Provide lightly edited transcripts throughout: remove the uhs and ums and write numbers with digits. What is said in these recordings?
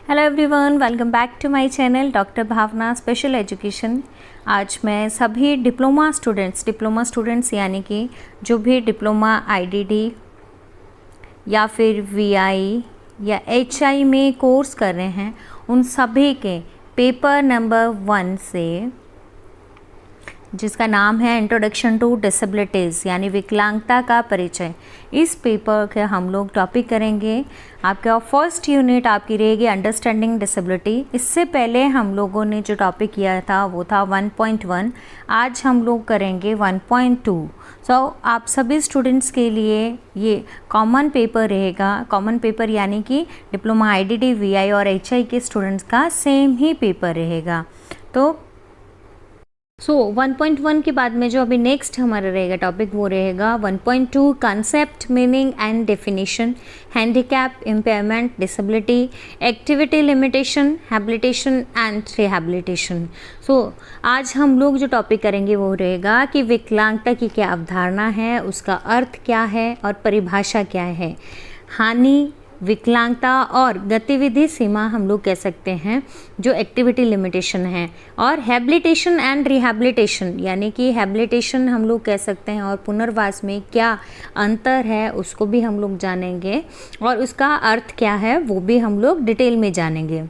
Hello everyone, welcome back to my channel doctor Bhavna special education. आज मैं सभी diploma students यानी कि जो भी डिप्लोमा आईडीडी या फिर वीआई या एचआई में कोर्स कर रहे हैं उन सभी के पेपर नंबर 1 से, जिसका नाम है इंट्रोडक्शन टू डिसेबिलिटीज़ यानी विकलांगता का परिचय, इस पेपर के हम लोग टॉपिक करेंगे। आपका फर्स्ट यूनिट आपकी रहेगी अंडरस्टैंडिंग डिसेबिलिटी। इससे पहले हम लोगों ने जो टॉपिक किया था वो था 1.1। आज हम लोग करेंगे 1.2। आप सभी स्टूडेंट्स के लिए ये कॉमन पेपर रहेगा। कॉमन पेपर यानी कि डिप्लोमा आईडीडी वीआई और एचआई के स्टूडेंट्स का सेम ही पेपर रहेगा। तो 1.1 के बाद में जो अभी नेक्स्ट हमारा रहेगा टॉपिक वो रहेगा 1.2 concept, meaning and definition, handicap, impairment, disability, activity limitation, habilitation and rehabilitation. आज हम लोग जो टॉपिक करेंगे वो रहेगा कि विकलांगता की क्या अवधारणा है, उसका अर्थ क्या है और परिभाषा क्या है। हानि, विकलांगता और गतिविधि सीमा हम लोग कह सकते हैं जो एक्टिविटी लिमिटेशन है, और हैबिलिटेशन एंड रिहैबिलिटेशन यानी कि हैबिलिटेशन हम लोग कह सकते हैं और पुनर्वास में क्या अंतर है उसको भी हम लोग जानेंगे, और उसका अर्थ क्या है वो भी हम लोग डिटेल में जानेंगे।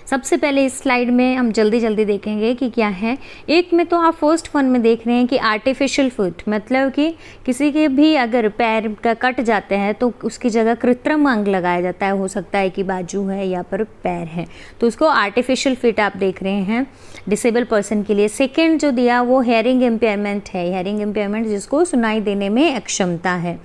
सबसे पहले इस स्लाइड में हम जल्दी देखेंगे कि क्या है। एक में तो आप फर्स्ट वन में देख रहे हैं कि आर्टिफिशियल फुट, मतलब कि किसी के भी अगर पैर का कट जाते हैं तो उसकी जगह कृत्रिम अंग लगाया जाता है। हो सकता है कि बाजू है या पर पैर है, तो उसको आर्टिफिशियल फिट आप देख रहे हैं डिसेबल पर्सन के लिए। सेकेंड जो दिया वो हेयरिंग इम्पेयरमेंट है। हेयरिंग इम्पेयरमेंट जिसको सुनाई देने में अक्षमता है।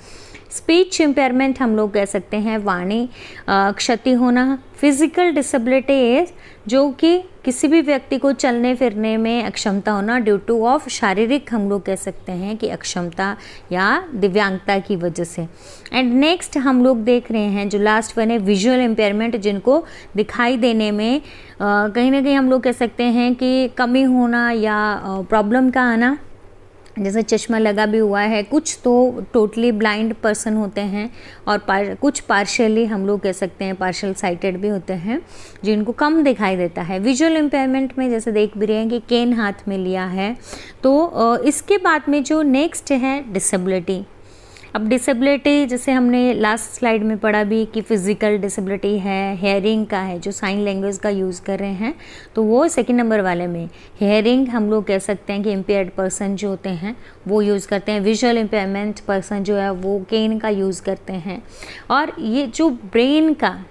स्पीच इम्पेयरमेंट हम लोग कह सकते हैं वाणी क्षति होना। फिजिकल डिसेबिलिटी जो कि किसी भी व्यक्ति को चलने फिरने में अक्षमता होना ड्यू टू ऑफ शारीरिक हम लोग कह सकते हैं कि अक्षमता या दिव्यांगता की वजह से। एंड नेक्स्ट हम लोग देख रहे हैं जो लास्ट वन है विजुअल इम्पेयरमेंट, जिनको दिखाई देने में कहीं ना कहीं हम लोग कह सकते हैं कि कमी होना या प्रॉब्लम का आना, जैसे चश्मा लगा भी हुआ है। कुछ तो टोटली ब्लाइंड पर्सन होते हैं और कुछ पार्शियली हम लोग कह सकते हैं पार्शियल साइटेड भी होते हैं जिनको कम दिखाई देता है। विजुअल इम्पेयरमेंट में जैसे देख भी रहे हैं कि केन हाथ में लिया है। तो इसके बाद में जो नेक्स्ट है डिसेबिलिटी। अब डिसेबिलिटी जैसे हमने लास्ट स्लाइड में पढ़ा भी कि फिज़िकल डिसेबिलिटी है, हेयरिंग का है जो साइन लैंग्वेज का यूज़ कर रहे हैं, तो वो सेकंड नंबर वाले में हेयरिंग हम लोग कह सकते हैं कि इम्पेयर्ड पर्सन जो होते हैं वो यूज़ करते हैं। विजुअल इम्पेयरमेंट पर्सन जो है वो केन का यूज़ करते हैं। और ये जो ब्रेन का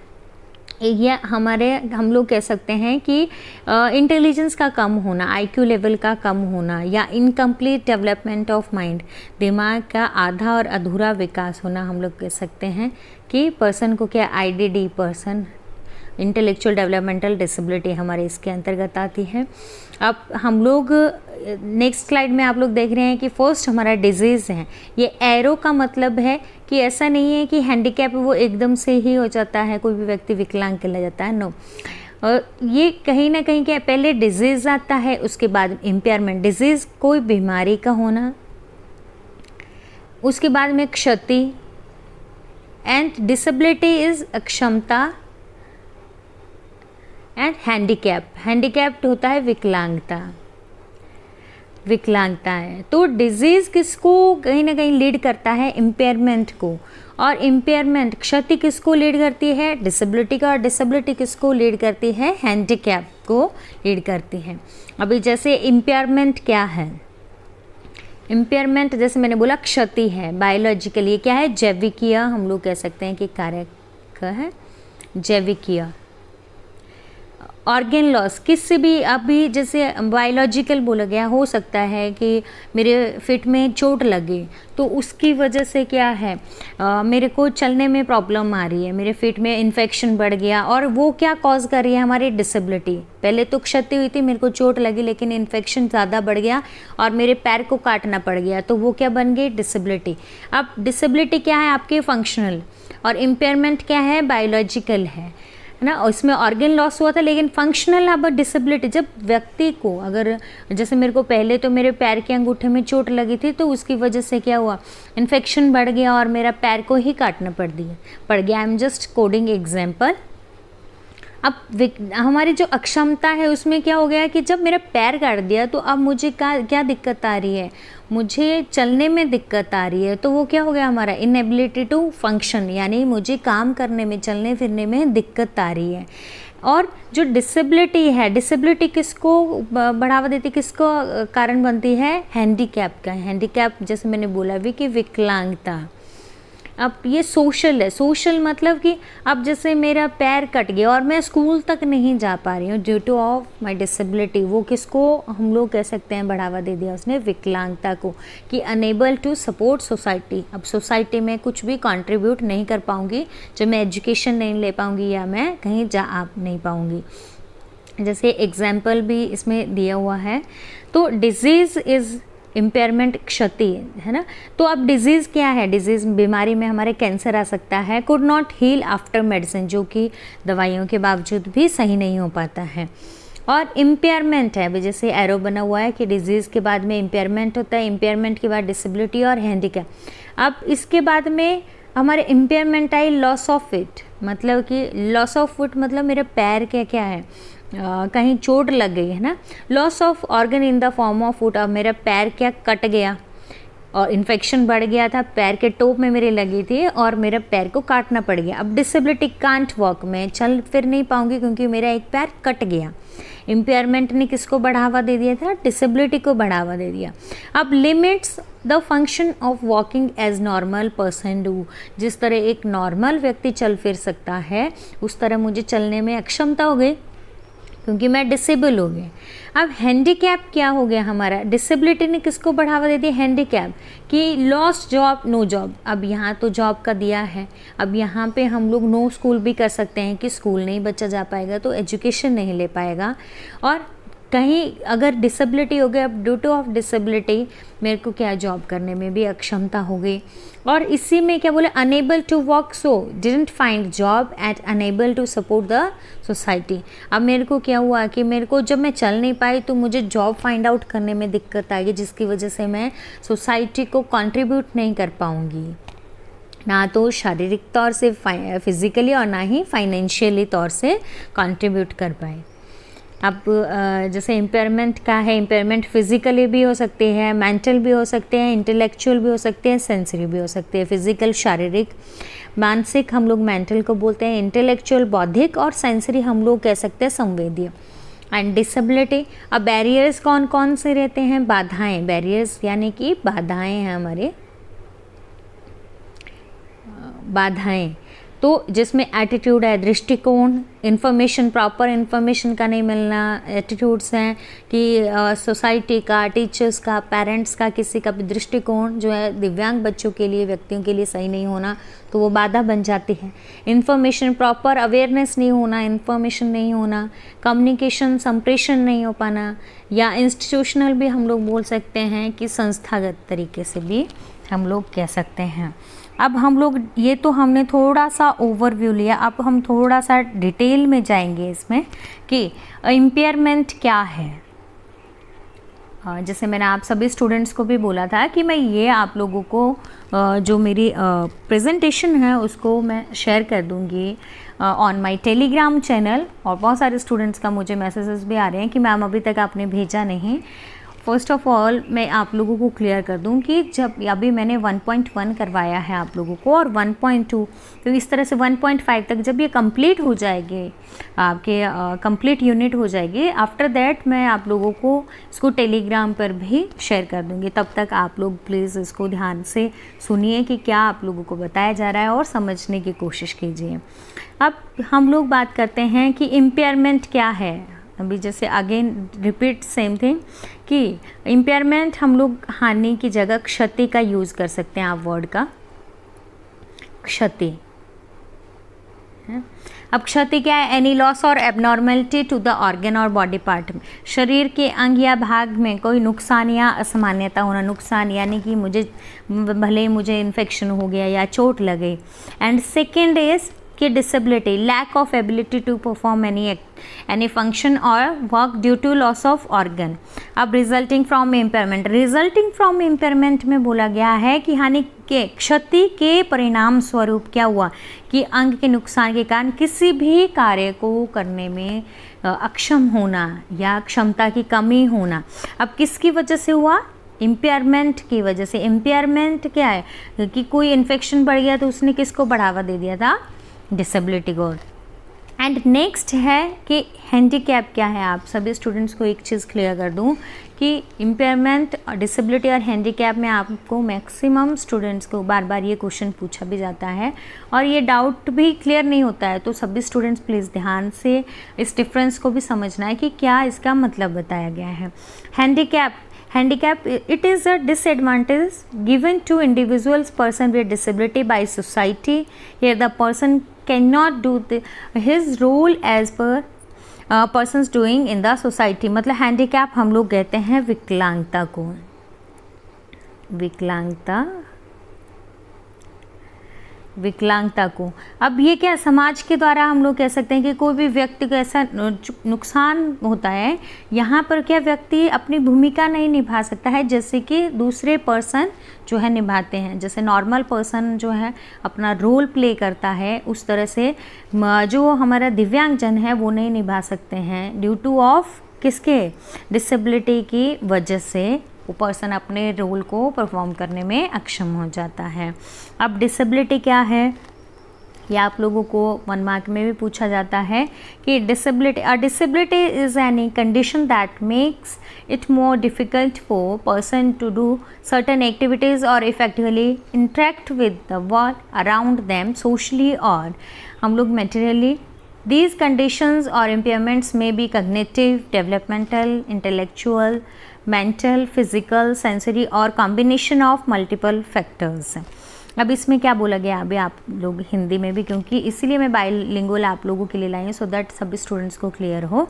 ये हम लोग कह सकते हैं कि इंटेलिजेंस का कम होना, आईक्यू लेवल का कम होना या इनकम्प्लीट डेवलपमेंट ऑफ माइंड, दिमाग का आधा और अधूरा विकास होना हम लोग कह सकते हैं कि पर्सन को क्या IDD person, intellectual developmental disability हमारे इसके अंतर्गत आती है। अब हम लोग नेक्स्ट स्लाइड में आप लोग देख रहे हैं कि फर्स्ट हमारा डिजीज़ है। ये एरो का मतलब है कि ऐसा नहीं है कि हैंडीकैप वो एकदम से ही हो जाता है, कोई भी व्यक्ति विकलांग कहला जाता है, नो। ये कहीं ना कहीं क्या पहले डिजीज़ आता है, उसके बाद इम्पेयरमेंट। डिजीज़ कोई बीमारी का होना, उसके बाद में क्षति, एंड डिसेबिलिटी इज़ अक्षमता, एंड हैंडीकैप्ड होता है विकलांगता है। तो डिजीज़ किसको कहीं ना कहीं लीड करता है, इम्पेयरमेंट को, और इम्पेयरमेंट क्षति किसको लीड करती है, डिसेबिलिटी का, और डिसेबिलिटी किसको लीड करती है, हैंडीकैप को लीड करती है। अभी जैसे इम्पेयरमेंट क्या है, इम्पेयरमेंट जैसे मैंने बोला क्षति है बायोलॉजिकली, क्या है जैविकीय हम लोग कह सकते हैं कि कारक है जैविकीय। ऑर्गेन लॉस किससे भी, अभी जैसे बायोलॉजिकल बोला गया, हो सकता है कि मेरे फिट में चोट लगे तो उसकी वजह से क्या है मेरे को चलने में प्रॉब्लम आ रही है, मेरे फिट में इन्फेक्शन बढ़ गया, और वो क्या कॉज कर रही है हमारी डिसेबिलिटी। पहले तो क्षति हुई थी, मेरे को चोट लगी, लेकिन इन्फेक्शन ज़्यादा बढ़ गया और मेरे पैर को काटना पड़ गया, तो वो क्या बन गई डिसेबिलिटी। अब डिसेबिलिटी क्या है आपके फंक्शनल, और इम्पेयरमेंट क्या है बायोलॉजिकल है ना। उसमें ऑर्गन लॉस हुआ था लेकिन फंक्शनल अब डिसेबिलिटी, जब व्यक्ति को अगर जैसे मेरे को पहले तो मेरे पैर के अंगूठे में चोट लगी थी तो उसकी वजह से क्या हुआ, इन्फेक्शन बढ़ गया और मेरा पैर को ही काटना पड़ गया। I am just coding example. अब हमारी जो अक्षमता है उसमें क्या हो गया कि जब मेरा पैर काट दिया तो अब मुझे क्या दिक्कत आ रही है, मुझे चलने में दिक्कत आ रही है, तो वो क्या हो गया हमारा इनएबिलिटी टू फंक्शन, यानी मुझे काम करने में, चलने फिरने में दिक्कत आ रही है। और जो डिसेबिलिटी है, डिसेबिलिटी किसको बढ़ावा देती, किसको कारण बनती है, हैंडीकैप का। हैंडीकैप जैसे मैंने बोला भी कि विकलांगता। अब ये सोशल है, सोशल मतलब कि अब जैसे मेरा पैर कट गया और मैं स्कूल तक नहीं जा पा रही हूँ due two of my disability, वो किसको हम लोग कह सकते हैं बढ़ावा दे दिया उसने, विकलांगता को, कि अनेबल टू सपोर्ट सोसाइटी। अब सोसाइटी में कुछ भी कंट्रीब्यूट नहीं कर पाऊँगी जब मैं एजुकेशन नहीं ले पाऊँगी या मैं कहीं जा आ नहीं पाऊँगी। जैसे एग्जाम्पल भी इसमें दिया हुआ है, तो डिजीज़ इज़ इम्पेयरमेंट, क्षति है ना। तो अब डिजीज़ क्या है, डिजीज़ बीमारी में हमारे कैंसर आ सकता है, could not heal after medicine, जो कि दवाइयों के बावजूद भी सही नहीं हो पाता है। और इम्पेयरमेंट है, अभी जैसे एरो बना हुआ है कि डिजीज़ के बाद में इम्पेयरमेंट होता है, इम्पेयरमेंट के बाद डिसेबिलिटी और हैंडीकैप। अब इसके बाद में हमारे impairment I loss of fit, मतलब कि लॉस ऑफ फुट मतलब मेरे पैर क्या क्या है, कहीं चोट लग गई है ना। Loss of organ in the form of foot, अब मेरा पैर क्या कट गया और इन्फेक्शन बढ़ गया था, पैर के टोप में मेरे लगी थी और मेरे पैर को काटना पड़ गया। अब डिसेबिलिटी, कांट वॉक, मैं चल फिर नहीं पाऊंगी क्योंकि मेरा एक पैर कट गया। इम्पेयरमेंट ने किसको बढ़ावा दे दिया था, डिसेबिलिटी को बढ़ावा दे दिया। अब limits the function of walking as normal person do, जिस तरह एक नॉर्मल व्यक्ति चल फिर सकता है उस तरह मुझे चलने में अक्षमता हो गई क्योंकि मैं डिसेबल हो गई। अब हैंडीकैप क्या हो गया हमारा, डिसेबिलिटी ने किसको बढ़ावा दे दिया, हैंडीकैप, कि लॉस्ट जॉब नो जॉब। अब यहाँ तो जॉब का दिया है, अब यहाँ पे हम लोग नो स्कूल भी कर सकते हैं कि स्कूल नहीं बच्चा जा पाएगा तो एजुकेशन नहीं ले पाएगा। और कहीं अगर डिसेबिलिटी हो गई, अब ड्यू टू ऑफ डिसेबिलिटी मेरे को क्या जॉब करने में भी अक्षमता हो गई। और इसी में क्या बोले, unable to work so didn't find job at unable to support the society. अब मेरे को क्या हुआ कि मेरे को जब मैं चल नहीं पाई तो मुझे जॉब फाइंड आउट करने में दिक्कत आई, जिसकी वजह से मैं सोसाइटी को कंट्रीब्यूट नहीं कर पाऊँगी, ना तो शारीरिक तौर से फिजिकली और ना ही फाइनेंशियली तौर से कंट्रीब्यूट कर पाए। अब जैसे इम्पेयरमेंट का है, इम्पेयरमेंट फिजिकली भी हो सकते हैं, मेंटल भी हो सकते हैं, इंटेलेक्चुअल भी हो सकते हैं, सेंसरी भी हो सकते हैं। फिजिकल शारीरिक, मानसिक हम लोग मेंटल को बोलते हैं, इंटेलेक्चुअल बौद्धिक, और सेंसरी हम लोग कह सकते हैं संवेदीय। एंड डिसेबिलिटी, अब बैरियर्स कौन कौन से रहते हैं, बाधाएं, बैरियर्स यानी कि बाधाएं हैं हमारे, बाधाएं, तो जिसमें एटीट्यूड है, दृष्टिकोण, इन्फॉर्मेशन, प्रॉपर इन्फॉर्मेशन का नहीं मिलना, एटीट्यूड्स हैं कि सोसाइटी का, टीचर्स का, पेरेंट्स का, किसी का भी दृष्टिकोण जो है दिव्यांग बच्चों के लिए, व्यक्तियों के लिए सही नहीं होना, तो वो बाधा बन जाती है। इन्फॉर्मेशन, प्रॉपर अवेयरनेस नहीं होना, इन्फॉर्मेशन नहीं होना, कम्युनिकेशन, संप्रेषण नहीं हो पाना, या इंस्टीट्यूशनल भी हम लोग बोल सकते हैं कि संस्थागत तरीके से भी हम लोग कह सकते हैं। अब हम लोग ये तो हमने थोड़ा सा ओवरव्यू लिया, अब हम थोड़ा सा डिटेल में जाएंगे इसमें कि इम्पेयरमेंट क्या है। जैसे मैंने आप सभी स्टूडेंट्स को भी बोला था कि मैं ये आप लोगों को जो मेरी प्रेजेंटेशन है उसको मैं शेयर कर दूँगी ऑन माय टेलीग्राम चैनल, और बहुत सारे स्टूडेंट्स का मुझे मैसेजेस भी आ रहे हैं कि मैम अभी तक आपने भेजा नहीं। फर्स्ट ऑफ ऑल मैं आप लोगों को क्लियर कर दूं कि जब अभी मैंने 1.1 करवाया है आप लोगों को और 1.2, तो इस तरह से 1.5 तक जब ये कंप्लीट हो जाएगी, आपके कंप्लीट यूनिट हो जाएगी, आफ्टर दैट मैं आप लोगों को इसको टेलीग्राम पर भी शेयर कर दूंगी। तब तक आप लोग प्लीज़ इसको ध्यान से सुनिए कि क्या आप लोगों को बताया जा रहा है और समझने की कोशिश कीजिए। अब हम लोग बात करते हैं कि इम्पेयरमेंट क्या है। अभी जैसे अगेन रिपीट सेम थिंग कि इम्पेयरमेंट हम लोग हानि की जगह क्षति का यूज़ कर सकते हैं, आप वर्ड का क्षति है। अब क्षति क्या है, एनी लॉस और एबनॉर्मेलिटी टू द ऑर्गन और बॉडी पार्ट, शरीर के अंग या भाग में कोई नुकसान या असामान्यता होना, नुकसान यानी कि मुझे भले मुझे इन्फेक्शन हो गया या चोट लग गई। एंड सेकेंड इज कि disability, lack of ability to perform any function और work due to loss of organ. अब resulting from impairment, resulting from impairment में बोला गया है कि हानि के क्षति के परिणाम स्वरूप क्या हुआ कि अंग के नुकसान के कारण किसी भी कार्य को करने में अक्षम होना या क्षमता की कमी होना। अब किसकी वजह से हुआ? इम्पेयरमेंट की वजह से। इम्पेयरमेंट क्या है कि कोई इन्फेक्शन बढ़ गया तो उसने किसको बढ़ावा दे दिया था? डिसेबिलिटी को। एंड नेक्स्ट है कि हैंडीकैप क्या है। आप सभी स्टूडेंट्स को एक चीज़ क्लियर कर दूं कि इम्पेयरमेंट, डिसेबिलिटी और हैंडीकैप में आपको मैक्सिमम स्टूडेंट्स को बार बार ये क्वेश्चन पूछा भी जाता है और ये डाउट भी क्लियर नहीं होता है। तो सभी स्टूडेंट्स प्लीज़ ध्यान से इस डिफरेंस को भी समझना है कि क्या इसका मतलब बताया गया है। Handicap, it is a disadvantage given to individuals person with disability by society. Here the person cannot do his role as per persons doing in the society. मतलब handicap हम लोग कहते हैं विकलांगता को, विकलांगता को। अब ये क्या समाज के द्वारा हम लोग कह सकते हैं कि कोई भी व्यक्ति को ऐसा नुकसान होता है, यहाँ पर क्या व्यक्ति अपनी भूमिका नहीं निभा सकता है जैसे कि दूसरे पर्सन जो है निभाते हैं। जैसे नॉर्मल पर्सन जो है अपना रोल प्ले करता है, उस तरह से जो हमारा दिव्यांगजन है वो नहीं निभा सकते हैं ड्यू टू ऑफ किसके? डिसेबिलिटी की वजह से वो पर्सन अपने रोल को परफॉर्म करने में अक्षम हो जाता है। अब डिसेबिलिटी क्या है, या आप लोगों को 1 मार्क में भी पूछा जाता है कि disability is any condition that makes it more difficult for person to do certain activities और effectively interact with the world around them socially और हम लोग materially. These conditions or impairments may be cognitive, developmental, intellectual, mental, physical, sensory और combination of multiple factors। अब इसमें क्या बोला गया अभी आप लोग हिंदी में भी, क्योंकि इसीलिए मैं बाइलिंगुअल आप लोगों के लिए लाई हूँ सो दैट सभी स्टूडेंट्स को क्लियर हो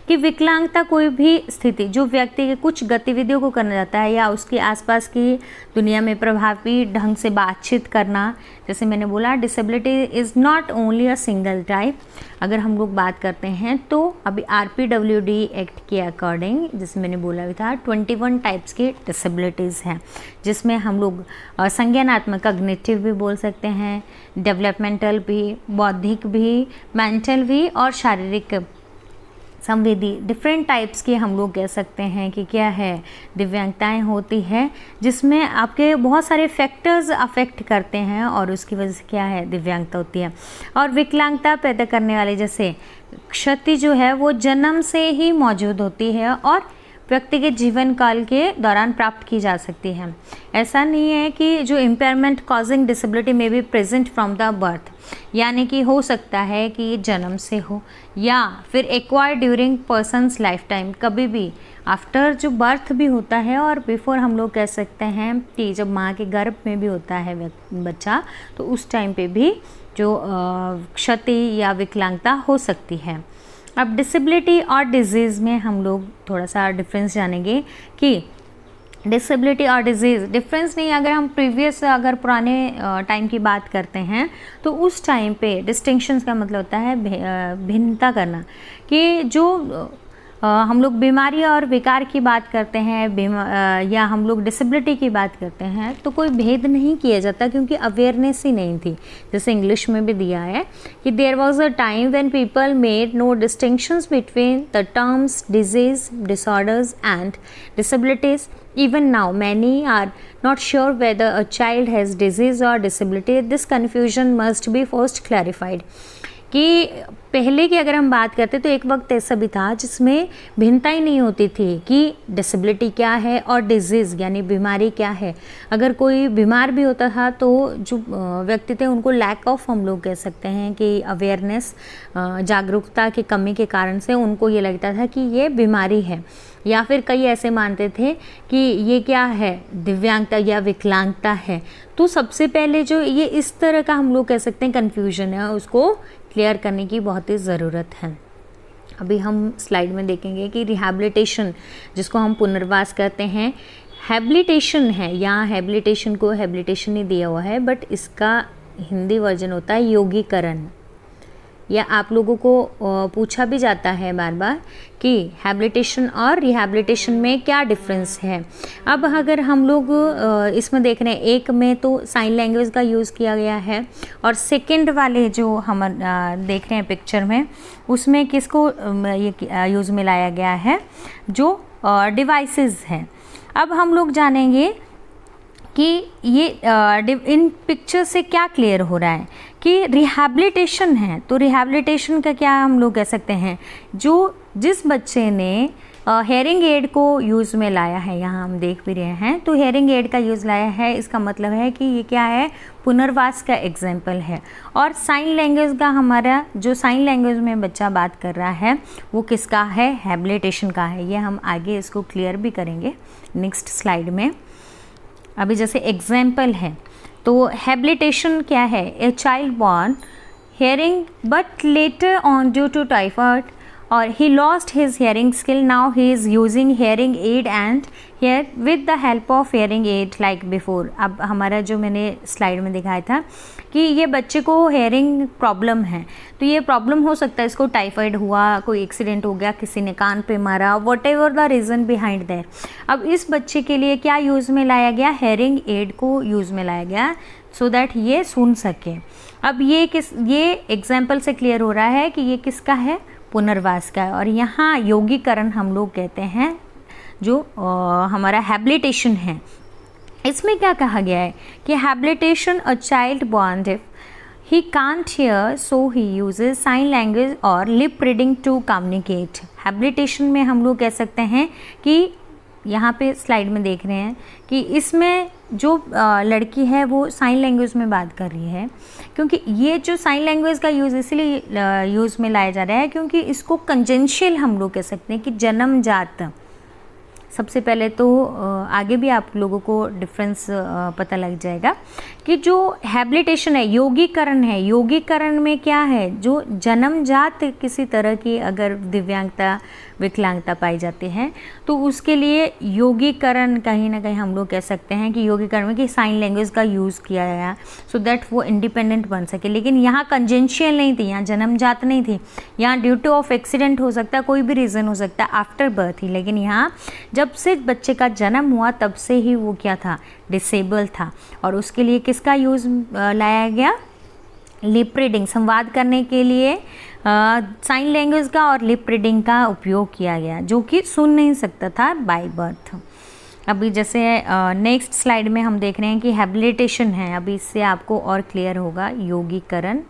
कि विकलांगता कोई भी स्थिति जो व्यक्ति के कुछ गतिविधियों को करना जाता है या उसके आसपास की दुनिया में प्रभावी ढंग से बातचीत करना। जैसे मैंने बोला disability is not only a single type. अगर हम लोग बात करते हैं तो अभी RPWD एक्ट के अकॉर्डिंग, जैसे मैंने बोला भी था, 21 टाइप्स की डिसेबिलिटीज़ हैं जिसमें हम लोग संज्ञानात्मक कॉग्निटिव भी बोल सकते हैं, डेवलपमेंटल भी, बौद्धिक भी, मेंटल भी और शारीरिक संवेदी, डिफरेंट टाइप्स के हम लोग कह सकते हैं कि क्या है दिव्यांगताएं होती है जिसमें आपके बहुत सारे फैक्टर्स अफेक्ट करते हैं और उसकी वजह से क्या है दिव्यांगता होती है। और विकलांगता पैदा करने वाले जैसे क्षति जो है वो जन्म से ही मौजूद होती है और व्यक्ति के जीवन काल के दौरान प्राप्त की जा सकती है। ऐसा नहीं है कि जो इम्पेयरमेंट कॉजिंग डिसेबिलिटी में be present from the birth, यानी कि हो सकता है कि ये जन्म से हो या फिर acquire during persons life time, कभी भी आफ्टर जो बर्थ भी होता है और बिफोर हम लोग कह सकते हैं कि जब माँ के गर्भ में भी होता है बच्चा, तो उस टाइम पे भी जो क्षति या विकलांगता हो सकती है। अब डिसेबिलिटी और डिजीज़ में हम लोग थोड़ा सा डिफरेंस जानेंगे कि डिसेबिलिटी और डिजीज़ डिफरेंस नहीं, अगर हम अगर पुराने टाइम की बात करते हैं तो उस टाइम पे डिस्टिंक्शंस का मतलब होता है भिन्नता करना, कि जो हम लोग बीमारी और विकार की बात करते हैं या हम लोग डिसेबिलिटी की बात करते हैं तो कोई भेद नहीं किया जाता क्योंकि अवेयरनेस ही नहीं थी। जैसे इंग्लिश में भी दिया है कि there was a time when people made no distinctions between the terms disease, disorders and disabilities. Even now, many are not sure whether a child has disease or disability. This confusion must be first clarified. कि पहले की अगर हम बात करते तो एक वक्त ऐसा भी था जिसमें भिन्नता ही नहीं होती थी कि डिसेबिलिटी क्या है और डिजीज़ यानी बीमारी क्या है। अगर कोई बीमार भी होता था तो जो व्यक्ति थे उनको लैक ऑफ हम लोग कह सकते हैं कि अवेयरनेस, जागरूकता की कमी के कारण से उनको ये लगता था कि ये बीमारी है, या फिर कई ऐसे मानते थे कि ये क्या है दिव्यांगता या विकलांगता है। तो सबसे पहले जो ये इस तरह का हम लोग कह सकते हैं कन्फ्यूजन है उसको क्लियर करने की बहुत ही ज़रूरत है। अभी हम स्लाइड में देखेंगे कि रिहैबिलिटेशन जिसको हम पुनर्वास कहते हैं, हैबिलिटेशन है, यहाँ हैबिलिटेशन को हैबिलिटेशन ही दिया हुआ है बट इसका हिंदी वर्जन होता है योगीकरण। या आप लोगों को पूछा भी जाता है बार बार कि हैबिलिटेशन और रिहैबिलिटेशन में क्या डिफरेंस है। अब अगर हम लोग इसमें देख रहे हैं, एक में तो साइन लैंग्वेज का यूज़ किया गया है और सेकंड वाले जो हम देख रहे हैं पिक्चर में, उसमें किसको ये यूज़ में लाया गया है, जो डिवाइसेस हैं। अब हम लोग जानेंगे कि ये इन पिक्चर से क्या क्लियर हो रहा है कि रिहैबिलिटेशन है। तो रिहैबिलिटेशन का क्या हम लोग कह सकते हैं, जो जिस बच्चे ने हेयरिंग एड को यूज़ में लाया है, यहाँ हम देख भी रहे हैं, तो हेयरिंग एड का यूज़ लाया है, इसका मतलब है कि ये क्या है, पुनर्वास का एग्जाम्पल है। और साइन लैंग्वेज का हमारा जो साइन लैंग्वेज में बच्चा बात कर रहा है वो किसका है, हैबिलिटेशन का है। ये हम आगे इसको क्लियर भी करेंगे नेक्स्ट स्लाइड में। अभी जैसे एग्जाम्पल है, तो हैबिलिटेशन क्या है, a child born hearing but later on due to typhoid और he lost his hearing skill, now he is using hearing aid and hear with the help of hearing aid like before। अब हमारा जो मैंने slide में दिखाया था कि ये बच्चे को हेयरिंग प्रॉब्लम है, तो ये प्रॉब्लम हो सकता है इसको टाइफाइड हुआ, कोई एक्सीडेंट हो गया, किसी ने कान पे मारा, what ever the reason behind that. अब इस बच्चे के लिए क्या यूज़ में लाया गया, हेयरिंग एड को यूज़ में लाया गया सो दैट ये सुन सके। अब ये एग्जाम्पल से क्लियर हो रहा है कि ये किसका है, पुनर्वास का है। और यहाँ योगीकरण हम लोग कहते हैं जो हमारा हैबिलिटेशन है। इसमें क्या कहा गया है कि habilitation a child born deaf he can't hear so he uses sign language और lip reading to communicate. Habilitation में हम लोग कह सकते हैं कि यहाँ पे स्लाइड में देख रहे हैं कि इसमें जो लड़की है वो साइन लैंग्वेज में बात कर रही है, क्योंकि ये जो साइन लैंग्वेज का यूज़ इसलिए यूज़ में लाया जा रहा है क्योंकि इसको कंजेंशियल हम लोग कह सकते हैं कि जन्मजात। सबसे पहले तो आगे भी आप लोगों को डिफरेंस पता लग जाएगा कि जो हैबिलिटेशन है, योगीकरण है, योगीकरण में क्या है, जो जन्मजात किसी तरह की अगर दिव्यांगता विकलांगता पाई जाती है तो उसके लिए योगीकरण कहीं ना कहीं हम लोग कह सकते हैं कि योगीकरण में कि साइन लैंग्वेज का यूज़ किया गया सो दैट वो इंडिपेंडेंट बन सके। लेकिन यहाँ कंजेंशियल नहीं थी, यहाँ जन्मजात नहीं थी, यहाँ ड्यू टू ऑफ एक्सीडेंट हो सकता है, कोई भी रीज़न हो सकता है, आफ्टर बर्थ ही। लेकिन यहाँ जब से बच्चे का जन्म हुआ तब से ही वो क्या था, डिसेबल था। और उसके लिए किसका यूज़ लाया गया, लिप रीडिंग, संवाद करने के लिए साइन लैंग्वेज का और लिप रीडिंग का उपयोग किया गया, जो कि सुन नहीं सकता था बाय बर्थ। अभी जैसे नेक्स्ट स्लाइड में हम देख रहे हैं कि हैबिलिटेशन है, अभी इससे आपको और क्लियर होगा। योगीकरण,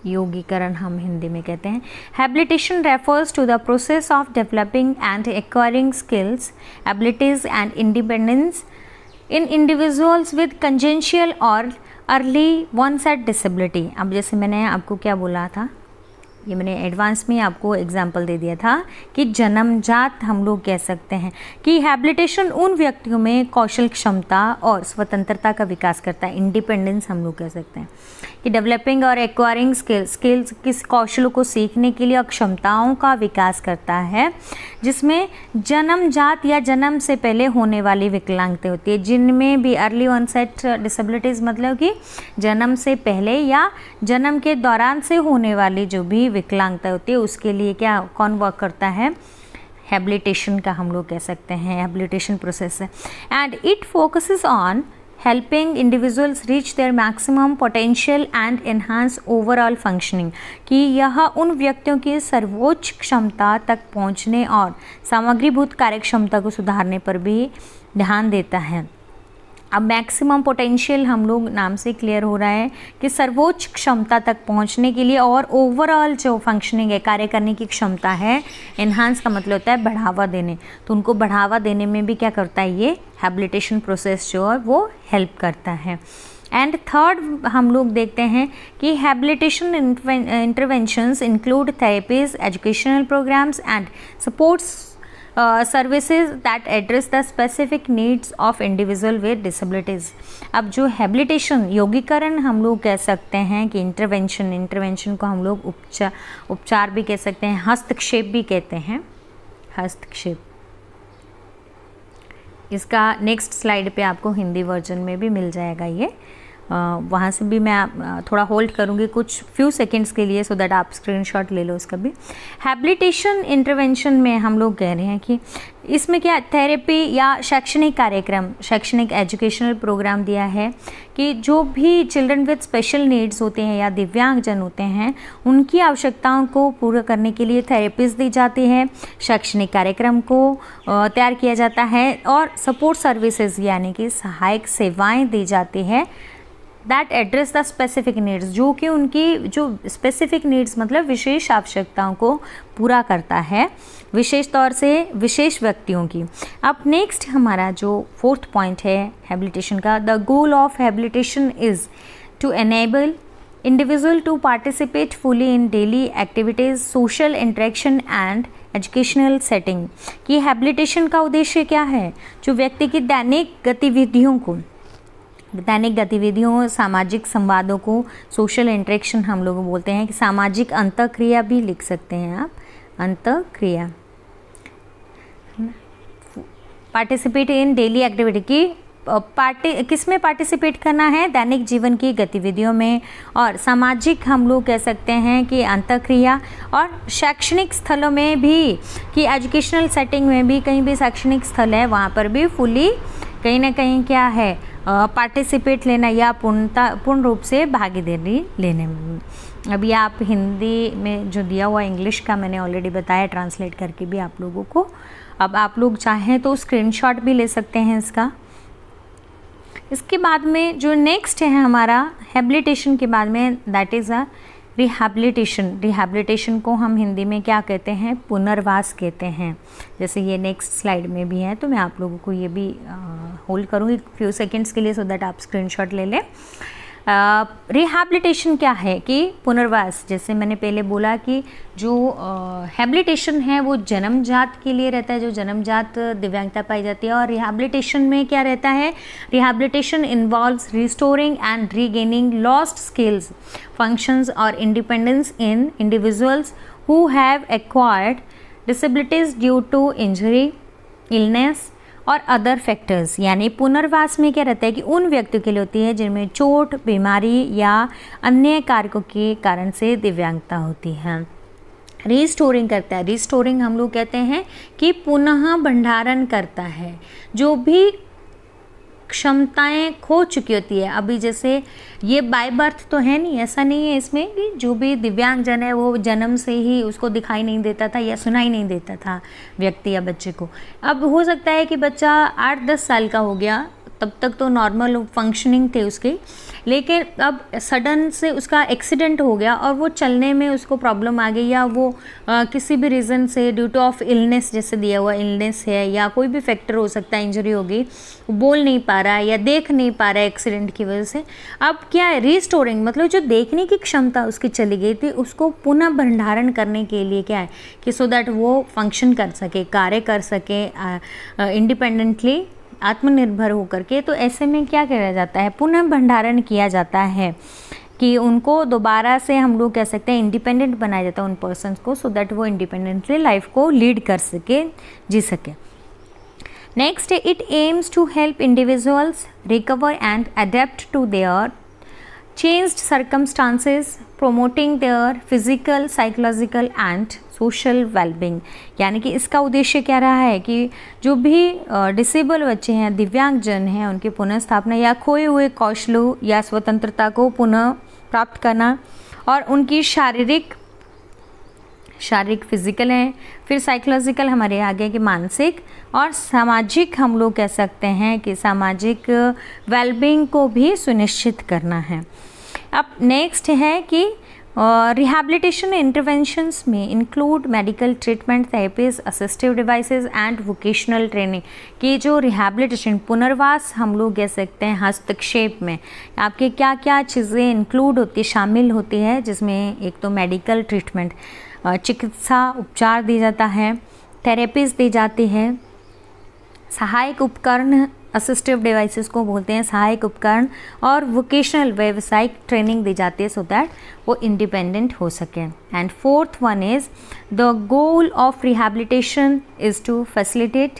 योगीकरण हम हिंदी में कहते हैं। Habilitation refers to the process of developing and acquiring skills, abilities and independence in individuals with congenital और अर्ली वनसेट डिसेबिलिटी। अब जैसे मैंने आपको क्या बोला था, ये मैंने एडवांस में आपको एग्जाम्पल दे दिया था कि जन्मजात हम लोग कह सकते हैं कि हैबिलिटेशन उन व्यक्तियों में कौशल, क्षमता और स्वतंत्रता का विकास करता है। इंडिपेंडेंस हम लोग कह सकते हैं कि डेवलपिंग और एक्वायरिंग स्किल्स किस कौशलों को सीखने के लिए और क्षमताओं का विकास करता है, जिसमें जन्मजात या जन्म से पहले होने वाली विकलांगता होती है, जिनमें भी अर्ली ऑनसेट डिसेबिलिटीज़ मतलब कि जन्म से पहले या जन्म के दौरान से होने वाली जो भी विकलांगता होती है उसके लिए क्या कौन वर्क करता है, हैबिलिटेशन का हम लोग कह सकते हैं, हैबिलिटेशन प्रोसेस है। And it focuses on helping individuals reach their maximum potential and enhance overall functioning, कि यह उन व्यक्तियों की सर्वोच्च क्षमता तक पहुंचने और सामग्रीभूत कार्यक्षमता को सुधारने पर भी ध्यान देता है। अब मैक्सिमम पोटेंशियल हम लोग नाम से क्लियर हो रहा है कि सर्वोच्च क्षमता तक पहुंचने के लिए और ओवरऑल जो फंक्शनिंग है, कार्य करने की क्षमता है, एनहांस का मतलब होता है बढ़ावा देने, तो उनको बढ़ावा देने में भी क्या करता है, ये हैबिलिटेशन प्रोसेस जो है वो हेल्प करता है। एंड थर्ड हम लोग देखते हैं कि habilitation interventions include therapies, educational programmes and supports services that address the specific needs of individual with disabilities. अब जो हैबिलिटेशन, योगीकरण हम लोग कह सकते हैं कि इंटरवेंशन को हम लोग उपचार भी कह सकते हैं, हस्तक्षेप भी कहते हैं, हस्तक्षेप। इसका नेक्स्ट स्लाइड पे आपको हिंदी वर्जन में भी मिल जाएगा ये। वहाँ से भी मैं थोड़ा होल्ड करूँगी कुछ फ्यू सेकेंड्स के लिए, सो दैट आप स्क्रीनशॉट ले लो उसका भी। हैबिलिटेशन इंटरवेंशन में हम लोग कह रहे हैं कि इसमें क्या थेरेपी या शैक्षणिक कार्यक्रम, शैक्षणिक एजुकेशनल प्रोग्राम दिया है कि जो भी चिल्ड्रन विद स्पेशल नीड्स होते हैं या दिव्यांगजन होते हैं, उनकी आवश्यकताओं को पूरा करने के लिए थेरेपीज दी जाती है, शैक्षणिक कार्यक्रम को तैयार किया जाता है और सपोर्ट सर्विसेज यानी कि सहायक सेवाएं दी जाती है that address the specific needs, जो कि उनकी जो स्पेसिफिक नीड्स मतलब विशेष आवश्यकताओं को पूरा करता है, विशेष तौर से विशेष व्यक्तियों की। अब नेक्स्ट हमारा जो 4th पॉइंट है हैबिलिटेशन का, the goal of habilitation is to enable individual to participate fully in daily activities, social interaction and educational setting. कि हैबिलिटेशन का उद्देश्य क्या है? जो व्यक्ति की दैनिक गतिविधियों, सामाजिक संवादों को, सोशल इंटरेक्शन हम लोग बोलते हैं कि सामाजिक अंतःक्रिया भी लिख सकते हैं आप, अंतःक्रिया। पार्टिसिपेट इन डेली एक्टिविटी की किस में पार्टिसिपेट करना है? दैनिक जीवन की गतिविधियों में, और सामाजिक हम लोग कह सकते हैं कि अंतःक्रिया, और शैक्षणिक स्थलों में भी कि एजुकेशनल सेटिंग में भी कहीं भी शैक्षणिक स्थल है वहाँ पर भी फुली कहीं ना कहीं क्या है पार्टिसिपेट लेना या पूर्ण रूप से भागीदारी लेने में। अभी आप हिंदी में जो दिया हुआ इंग्लिश का मैंने ऑलरेडी बताया ट्रांसलेट करके भी आप लोगों को। अब आप लोग चाहें तो स्क्रीनशॉट भी ले सकते हैं इसका। इसके बाद में जो नेक्स्ट है हमारा हैबिलिटेशन के बाद में, that is a rehabilitation. Rehabilitation को हम हिंदी में क्या कहते हैं? पुनर्वास कहते हैं। जैसे ये नेक्स्ट स्लाइड में भी है, तो मैं आप लोगों को ये भी होल्ड करूँगी फ्यू सेकेंड्स के लिए, सो दैट आप स्क्रीनशॉट ले लें। रिहैबिलिटेशन क्या है कि पुनर्वास, जैसे मैंने पहले बोला कि जो हैबिलिटेशन है वो जन्मजात के लिए रहता है, जो जन्मजात दिव्यांगता पाई जाती है। और रिहैबिलिटेशन में क्या रहता है? Rehabilitation involves restoring and regaining lost skills, functions और independence in individuals who have acquired disabilities due to injury, illness और अदर फैक्टर्स। यानी पुनर्वास में क्या रहता है कि उन व्यक्तियों के लिए होती है जिनमें चोट, बीमारी या अन्य कारकों के कारण से दिव्यांगता होती है। रिस्टोरिंग करता है, रिस्टोरिंग हम लोग कहते हैं कि पुनः भंडारण करता है जो भी क्षमताएं खो चुकी होती है। अभी जैसे ये बाय बर्थ तो है नहीं, ऐसा नहीं है इसमें कि जो भी दिव्यांगजन है वो जन्म से ही उसको दिखाई नहीं देता था या सुनाई नहीं देता था व्यक्ति या बच्चे को। अब हो सकता है कि बच्चा 8-10 साल का हो गया, तब तक तो नॉर्मल फंक्शनिंग थे उसकी, लेकिन अब सडन से उसका एक्सीडेंट हो गया और वो चलने में उसको प्रॉब्लम आ गई, या वो किसी भी रीज़न से ड्यू टू ऑफ इलनेस, जैसे दिया हुआ इलनेस है या कोई भी फैक्टर हो सकता है, इंजरी हो गई, वो बोल नहीं पा रहा है या देख नहीं पा रहा है एक्सीडेंट की वजह से। अब क्या है रिस्टोरिंग, मतलब जो देखने की क्षमता उसकी चली गई थी उसको पुनः भंडारण करने के लिए क्या है कि सो दैट वो फंक्शन कर सके, कार्य कर सके इंडिपेंडेंटली, आत्मनिर्भर होकर के। तो ऐसे में क्या किया जाता है? पुनः भंडारण किया जाता है कि उनको दोबारा से हम लोग कह सकते हैं इंडिपेंडेंट बनाया जाता है उन पर्सन्स को, सो दैट वो इंडिपेंडेंटली लाइफ को लीड कर सके, जी सके। Next, it aims to help individuals recover and adapt to their changed circumstances, promoting their physical, psychological and social well-being। यानी कि इसका उद्देश्य क्या रहा है कि जो भी डिसेबल बच्चे हैं, दिव्यांगजन हैं, उनकी पुनः स्थापना या खोए हुए कौशलों या स्वतंत्रता को पुनः प्राप्त करना, और उनकी शारीरिक फिजिकल है, फिर साइकोलॉजिकल हमारे आगे कि मानसिक और सामाजिक, हम लोग कह सकते हैं कि सामाजिक वेलबींग को भी सुनिश्चित करना है। अब नेक्स्ट है कि रिहैबिलिटेशन इंटरवेंशंस में include medical treatment, therapies, assistive devices and vocational training. कि जो रिहैबिलिटेशन पुनर्वास हम लोग कह सकते हैं हस्तक्षेप में आपके क्या क्या चीज़ें इंक्लूड होती, शामिल होती है, जिसमें एक तो मेडिकल ट्रीटमेंट, चिकित्सा उपचार दी जाता है, थेरेपीज दी जाती है, सहायक उपकरण, असिस्टिव डिवाइसेस को बोलते हैं सहायक उपकरण, और वोकेशनल व्यावसायिक ट्रेनिंग दी जाती है सो दैट वो इंडिपेंडेंट हो सके। And 4th one is the goal of rehabilitation is to facilitate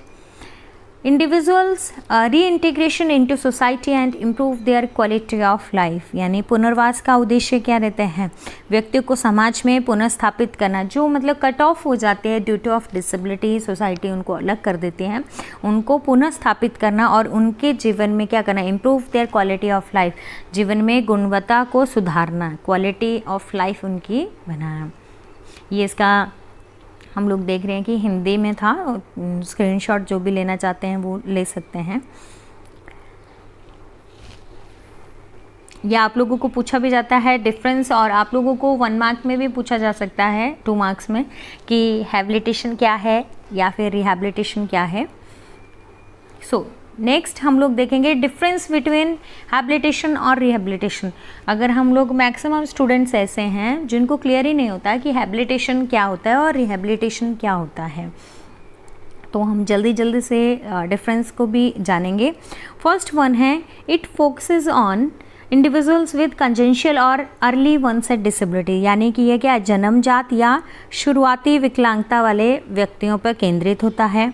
individuals reintegration into society and improve their quality of life, यानी पुनर्वास का उद्देश्य क्या रहता है? व्यक्ति को समाज में पुनर्स्थापित करना, जो मतलब कट ऑफ हो जाते हैं due two of disability, society उनको अलग कर देती है, उनको पुनर्स्थापित करना और उनके जीवन में क्या करना? Improve their quality of life, जीवन में गुणवत्ता को सुधारना, क्वालिटी ऑफ लाइफ उनकी बनाना। ये इसका हम लोग देख रहे हैं कि हिंदी में था, स्क्रीनशॉट जो भी लेना चाहते हैं वो ले सकते हैं। या आप लोगों को पूछा भी जाता है डिफरेंस, और आप लोगों को 1 मार्क में भी पूछा जा सकता है 2 मार्क्स में कि हैबिलिटेशन क्या है या फिर रिहैबिलिटेशन क्या है। सो नेक्स्ट हम लोग देखेंगे डिफरेंस बिटवीन हैबिलिटेशन और रिहैबिलिटेशन। अगर हम लोग मैक्सिमम स्टूडेंट्स ऐसे हैं जिनको क्लियर ही नहीं होता कि हैबिलिटेशन क्या होता है और रिहैबिलिटेशन क्या होता है, तो हम जल्दी जल्दी से डिफरेंस को भी जानेंगे। फर्स्ट वन है, it focuses on individuals with congenital और अर्ली वनसेट डिसेबिलिटी, यानी कि यह क्या जन्मजात या शुरुआती विकलांगता वाले व्यक्तियों पर केंद्रित होता है।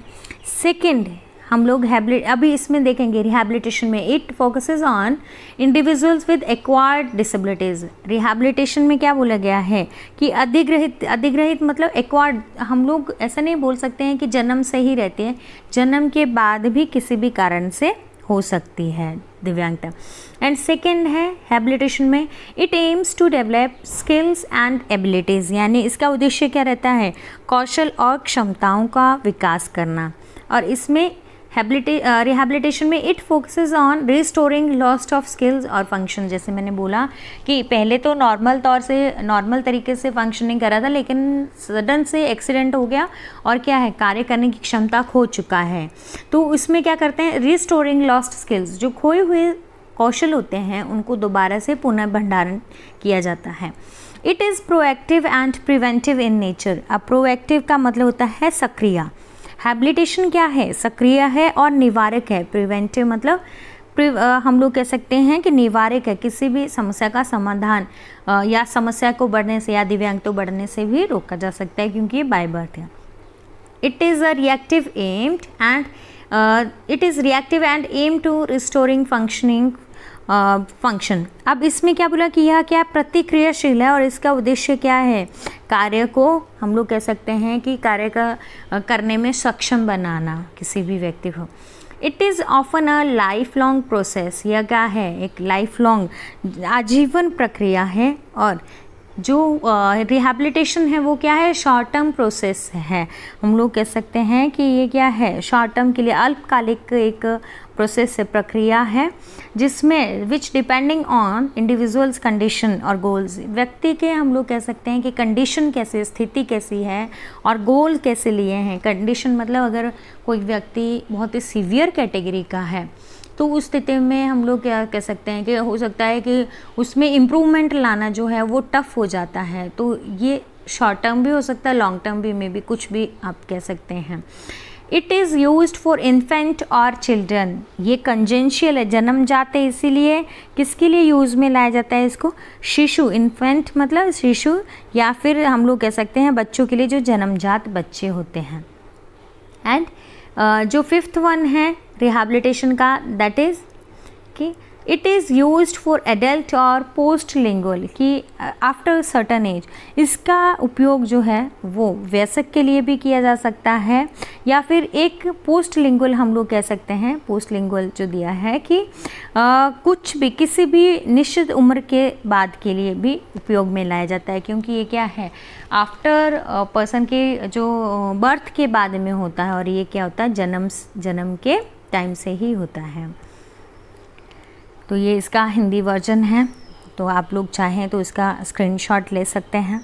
सेकंड हम लोग अभी इसमें देखेंगे रिहैबिलिटेशन में, it focuses on individuals with acquired disabilities. Rehabilitation में क्या बोला गया है कि अधिग्रहित मतलब एक्वायर्ड, हम लोग ऐसा नहीं बोल सकते हैं कि जन्म से ही रहते हैं, जन्म के बाद भी किसी भी कारण से हो सकती है दिव्यांगता। एंड सेकेंड है हैबिलिटेशन में, it aims to develop skills and abilities, यानी इसका उद्देश्य क्या रहता है? कौशल और क्षमताओं का विकास करना। और इसमें रिहैबिलिटेशन में it focuses on restoring lost of skills और फंक्शन। जैसे मैंने बोला कि पहले तो नॉर्मल तरीके से फंक्शनिंग कर रहा था, लेकिन सडन से एक्सीडेंट हो गया और क्या है, कार्य करने की क्षमता खो चुका है। तो इसमें क्या करते हैं, रिस्टोरिंग लॉस्ट स्किल्स, जो खोए हुए कौशल होते हैं उनको दोबारा से पुनः भंडारण किया जाता है। It is proactive and preventive in nature. अब प्रोएक्टिव का मतलब होता है सक्रिय, हैबिलिटेशन क्या है? सक्रिय है और निवारक है। प्रिवेंटिव मतलब हम लोग कह सकते हैं कि निवारक है, किसी भी समस्या का समाधान या समस्या को बढ़ने से या दिव्यांगता बढ़ने से भी रोका जा सकता है, क्योंकि ये बाय बर्थ है। It is a reactive and aim to restoring functioning function. अब इसमें क्या बोला कि यह क्या प्रतिक्रियाशील है और इसका उद्देश्य क्या है? कार्य को हम लोग कह सकते हैं कि कार्य का करने में सक्षम बनाना किसी भी व्यक्ति को। It is often a life long process, यह क्या है? एक लाइफ लॉन्ग आजीवन प्रक्रिया है। और जो रिहैबिलिटेशन है वो क्या है? शॉर्ट टर्म प्रोसेस है। हम लोग कह सकते हैं कि ये क्या है? शॉर्ट टर्म के लिए अल्पकालिक एक प्रोसेस है, प्रक्रिया है, जिसमें विच डिपेंडिंग ऑन इंडिविजुअल्स कंडीशन और गोल्स, व्यक्ति के हम लोग कह सकते हैं कि कंडीशन कैसे, स्थिति कैसी है और गोल कैसे लिए हैं। कंडीशन मतलब अगर कोई व्यक्ति बहुत ही सीवियर कैटेगरी का है तो उस स्थिति में हम लोग क्या कह सकते हैं कि हो सकता है कि उसमें इम्प्रूवमेंट लाना जो है वो टफ हो जाता है। तो ये शॉर्ट टर्म भी हो सकता है, लॉन्ग टर्म भी में भी कुछ भी आप कह सकते हैं। It is used for infant और चिल्ड्रन, ये कंजेंशियल है, जन्मजात है, इसीलिए किसके लिए यूज़ में लाया जाता है इसको? शिशु, इन्फेंट मतलब शिशु, या फिर हम लोग कह सकते हैं बच्चों के लिए जो जन्मजात बच्चे होते हैं। एंड जो फिफ्थ वन है रिहैबिलिटेशन का, दैट इज़ कि it is used for adult और पोस्ट लिंगुअल, कि आफ्टर सर्टन एज इसका उपयोग जो है वो वयस्क के लिए भी किया जा सकता है, या फिर एक पोस्ट लिंगुअल हम लोग कह सकते हैं, पोस्ट लिंगुअल जो दिया है कि कुछ भी किसी भी निश्चित उम्र के बाद के लिए भी उपयोग में लाया जाता है, क्योंकि ये क्या है? आफ्टर पर्सन के जो बर्थ के बाद में होता है, और ये क्या होता है? जन्म के टाइम से ही होता है। तो ये इसका हिंदी वर्जन है, तो आप लोग चाहें तो इसका स्क्रीनशॉट ले सकते हैं।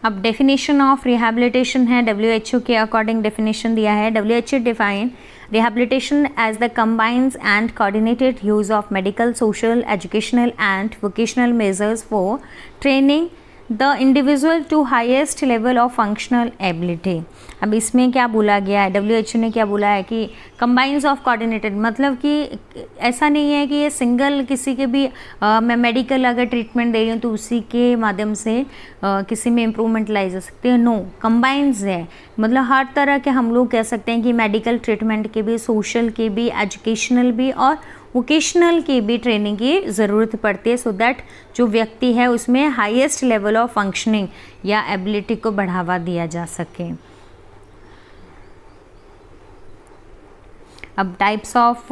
अब डेफिनेशन ऑफ रिहैबिलिटेशन है, WHO के अकॉर्डिंग डेफिनेशन दिया है। WHO define rehabilitation as the combines and coordinated use of medical, social, educational and vocational measures for training the individual to highest level of functional ability. अब इसमें क्या बोला गया है, WHO ने क्या बोला है कि कंबाइंस ऑफ कोऑर्डिनेटेड, मतलब कि ऐसा नहीं है कि ये सिंगल किसी के भी मैं मेडिकल अगर ट्रीटमेंट दे रही हूँ तो उसी के माध्यम से किसी में इम्प्रूवमेंट लाई जा सकती है। नो, कंबाइंस है, मतलब हर तरह के हम लोग कह सकते हैं कि मेडिकल ट्रीटमेंट के भी, सोशल के भी, एजुकेशनल भी और वोकेशनल की भी ट्रेनिंग की ज़रूरत पड़ती है, सो दैट जो व्यक्ति है उसमें हाईएस्ट लेवल ऑफ फंक्शनिंग या एबिलिटी को बढ़ावा दिया जा सके। अब टाइप्स ऑफ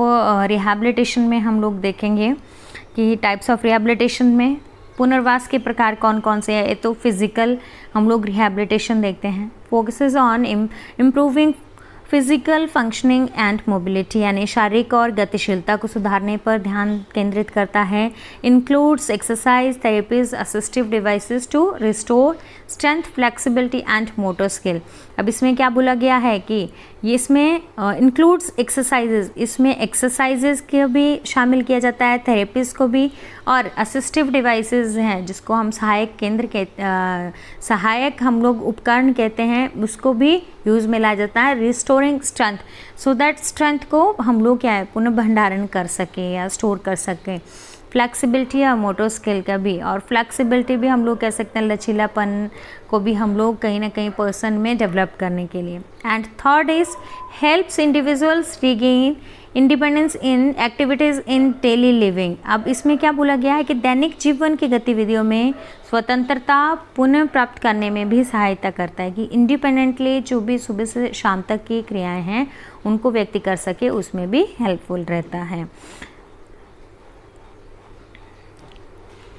रिहैबिलिटेशन में हम लोग देखेंगे कि टाइप्स ऑफ रिहैबिलिटेशन में पुनर्वास के प्रकार कौन कौन से हैं। तो फिज़िकल हम लोग रिहैबिलिटेशन देखते हैं, focuses on improving physical functioning and mobility, यानी शारीरिक और गतिशीलता को सुधारने पर ध्यान केंद्रित करता है। Includes exercise, therapies, assistive devices to restore strength, flexibility and motor skill. अब इसमें क्या बोला गया है कि ये इसमें इंक्लूड्स एक्सरसाइजेज, इसमें एक्सरसाइजेज को भी शामिल किया जाता है, थेरेपीज को भी, और असिस्टिव डिवाइसेस हैं जिसको हम सहायक केंद्र के सहायक हम लोग उपकरण कहते हैं, उसको भी यूज़ में लाया जाता है। Restoring strength, so that strength को हम लोग क्या है पुनः भंडारण कर सकें या स्टोर कर सकें। फ्लेक्सिबिलिटी या मोटर स्किल का भी, और फ्लेक्सिबिलिटी भी हम लोग कह सकते हैं लचीलापन को भी हम लोग कहीं ना कहीं पर्सन में डेवलप करने के लिए। And third is helps individuals regain independence in activities in daily living. अब इसमें क्या बोला गया है कि दैनिक जीवन की गतिविधियों में स्वतंत्रता पुनः प्राप्त करने में भी सहायता करता है, कि इंडिपेंडेंटली जो भी सुबह से शाम तक की क्रियाएं हैं उनको व्यक्ति कर सके, उसमें भी हेल्पफुल रहता है।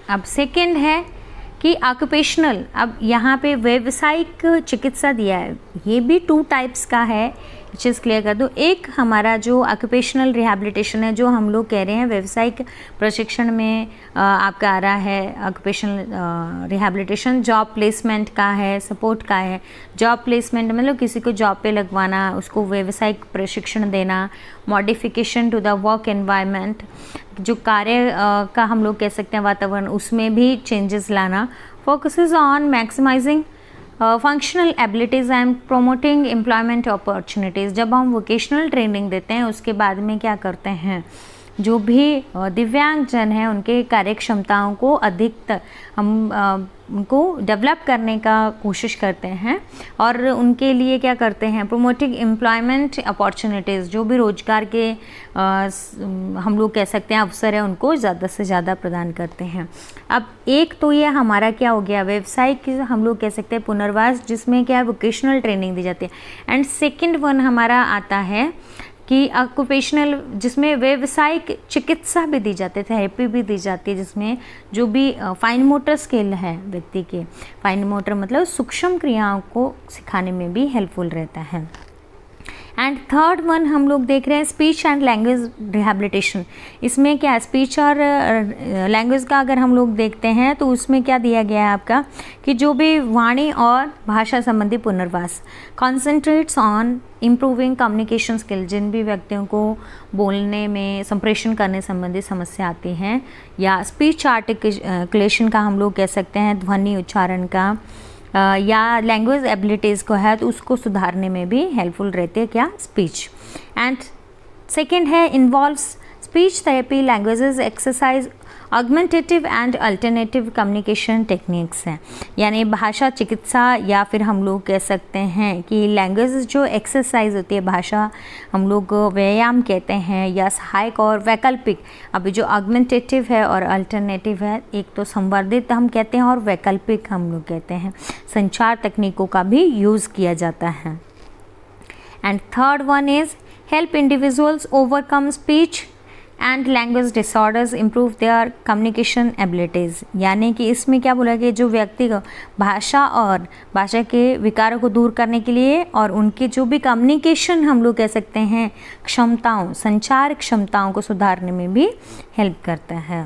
अब सेकंड है कि ऑक्यूपेशनल, अब यहाँ पे व्यावसायिक चिकित्सा दिया है, ये भी 2 टाइप्स का है, चीज़ क्लियर कर दूँ। एक हमारा जो ऑक्यूपेशनल रिहैबिलिटेशन है, जो हम लोग कह रहे हैं व्यावसायिक प्रशिक्षण में आपका आ रहा है ऑक्यूपेशनल रिहैबिलिटेशन, जॉब प्लेसमेंट का है, सपोर्ट का है। जॉब प्लेसमेंट मतलब किसी को जॉब पे लगवाना, उसको व्यावसायिक प्रशिक्षण देना। Modification to the work environment, जो कार्य का हम लोग कह सकते हैं वातावरण, उसमें भी चेंजेस लाना। Focuses on maximising functional abilities and promoting employment opportunities. जब हम वोकेशनल ट्रेनिंग देते हैं उसके बाद में क्या करते हैं, जो भी दिव्यांगजन हैं उनके कार्य क्षमताओं को अधिक हम उनको डेवलप करने का कोशिश करते हैं, और उनके लिए क्या करते हैं प्रोमोटिंग एम्प्लॉयमेंट अपॉर्चुनिटीज़, जो भी रोजगार के हम लोग कह सकते हैं अवसर है उनको ज़्यादा से ज़्यादा प्रदान करते हैं। अब एक तो ये हमारा क्या हो गया व्यावसायिक हम लोग कह सकते हैं पुनर्वास, जिसमें क्या है वोकेशनल ट्रेनिंग दी जाती है। एंड सेकेंड वन हमारा आता है कि ऑक्यूपेशनल, जिसमें व्यावसायिक चिकित्सा भी दी जाती है, थेरेपी भी दी जाती है, जिसमें जो भी फाइन मोटर स्किल है व्यक्ति के, फाइन मोटर मतलब सूक्ष्म क्रियाओं को सिखाने में भी हेल्पफुल रहता है। एंड थर्ड वन हम लोग देख रहे हैं स्पीच एंड लैंग्वेज रिहैबिलिटेशन। इसमें क्या स्पीच और लैंग्वेज का अगर हम लोग देखते हैं तो उसमें क्या दिया गया है आपका कि जो भी वाणी और भाषा संबंधी पुनर्वास, concentrates on improving communication skill. जिन भी व्यक्तियों को बोलने में संप्रेषण करने संबंधी समस्या आती हैं, या स्पीच आर्टिकुलेशन का हम लोग कह सकते हैं ध्वनि उच्चारण का, या लैंग्वेज एबिलिटीज़ को है तो उसको सुधारने में भी हेल्पफुल रहती है क्या स्पीच। एंड सेकंड है involves speech therapy, languages exercise, augmentative and alternative communication techniques हैं, यानी भाषा चिकित्सा, या फिर हम लोग कह सकते हैं कि लैंग्वेज जो एक्सरसाइज होती है, भाषा हम लोग व्यायाम कहते हैं, या सहायक और वैकल्पिक। अभी जो ऑगमेंटेटिव है और अल्टरनेटिव है, एक तो संवर्धित हम कहते हैं और वैकल्पिक हम लोग कहते हैं, संचार तकनीकों का भी यूज़ किया जाता है। And third one is help individuals overcome speech and language disorders, improve their communication abilities. यानी कि इसमें क्या बोला गया, जो व्यक्ति को भाषा और भाषा के विकारों को दूर करने के लिए और उनके जो भी कम्युनिकेशन हम लोग कह सकते हैं क्षमताओं, संचार क्षमताओं को सुधारने में भी हेल्प करता है।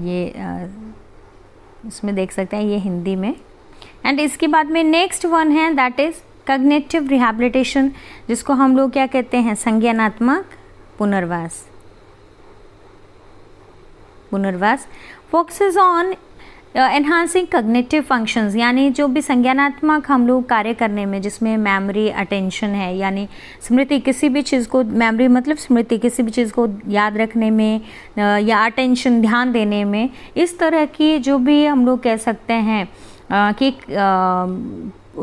ये इसमें देख सकते हैं ये हिंदी में। एंड इसके बाद में नेक्स्ट वन है दैट इज़ कॉग्निटिव रिहैबिलिटेशन, जिसको हम लोग क्या कहते हैं संज्ञानात्मक पुनर्वास। पुनर्वास focuses on enhancing cognitive functions, यानी जो भी संज्ञानात्मक हम लोग कार्य करने में, जिसमें मेमोरी, अटेंशन है, यानी स्मृति, किसी भी चीज़ को, मेमोरी मतलब स्मृति, किसी भी चीज़ को याद रखने में या अटेंशन ध्यान देने में, इस तरह की जो भी हम लोग कह सकते हैं कि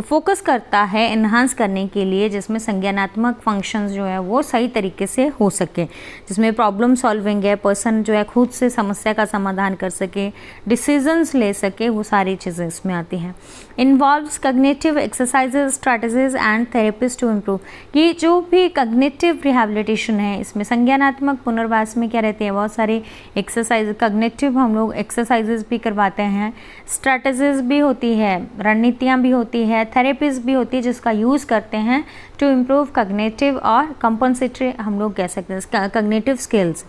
फोकस करता है एनहांस करने के लिए, जिसमें संज्ञानात्मक फंक्शंस जो है वो सही तरीके से हो सके, जिसमें प्रॉब्लम सॉल्विंग है, पर्सन जो है खुद से समस्या का समाधान कर सके, डिसीजंस ले सके, वो सारी चीज़ें इसमें आती हैं। Involves cognitive exercises, strategies and therapies to improve. ये जो भी कॉग्निटिव रिहैबिलिटेशन है, इसमें संज्ञानात्मक पुनर्वास में क्या रहते हैं, बहुत सारे एक्सरसाइज, कॉग्निटिव हम लोग एक्सरसाइजेज भी करवाते हैं, स्ट्रैटेजीज भी होती है, रणनीतियाँ भी होती है, थेरेपीज भी होती है, जिसका यूज़ करते हैं टू इम्प्रूव कॉग्निटिव और कंपनसेटरी हम लोग कह सकते हैं कॉग्निटिव स्किल्स।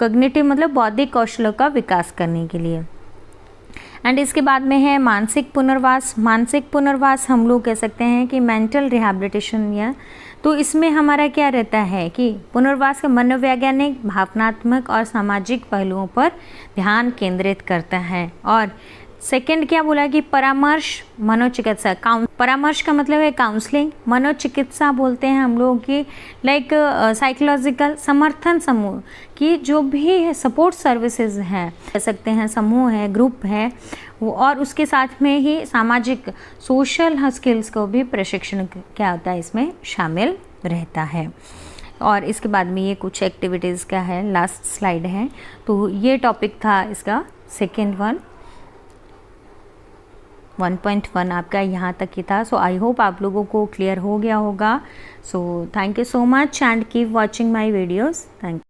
कॉग्निटिव मतलब बौद्धिक कौशलों का विकास करने के लिए। एंड इसके बाद में है मानसिक पुनर्वास। मानसिक पुनर्वास हम लोग कह सकते हैं कि मेंटल रिहैबिलिटेशन, या तो इसमें हमारा क्या रहता है कि पुनर्वास का मनोवैज्ञानिक, भावनात्मक और सामाजिक पहलुओं पर ध्यान केंद्रित करता है। और सेकंड क्या बोला कि परामर्श, मनोचिकित्सा, परामर्श का मतलब है काउंसलिंग, मनोचिकित्सा बोलते हैं हम लोग की लाइक साइकोलॉजिकल समर्थन समूह की जो भी सपोर्ट सर्विसेज हैं, कह सकते हैं समूह है, ग्रुप है वो, और उसके साथ में ही सामाजिक सोशल स्किल्स को भी प्रशिक्षण क्या होता है इसमें शामिल रहता है। और इसके बाद में ये कुछ एक्टिविटीज़ का है, लास्ट स्लाइड है। तो ये टॉपिक था इसका सेकेंड 1.1 आपका यहाँ तक ही था। सो आई होप आप लोगों को क्लियर हो गया होगा। So thank you so much and keep watching my videos. Thank you.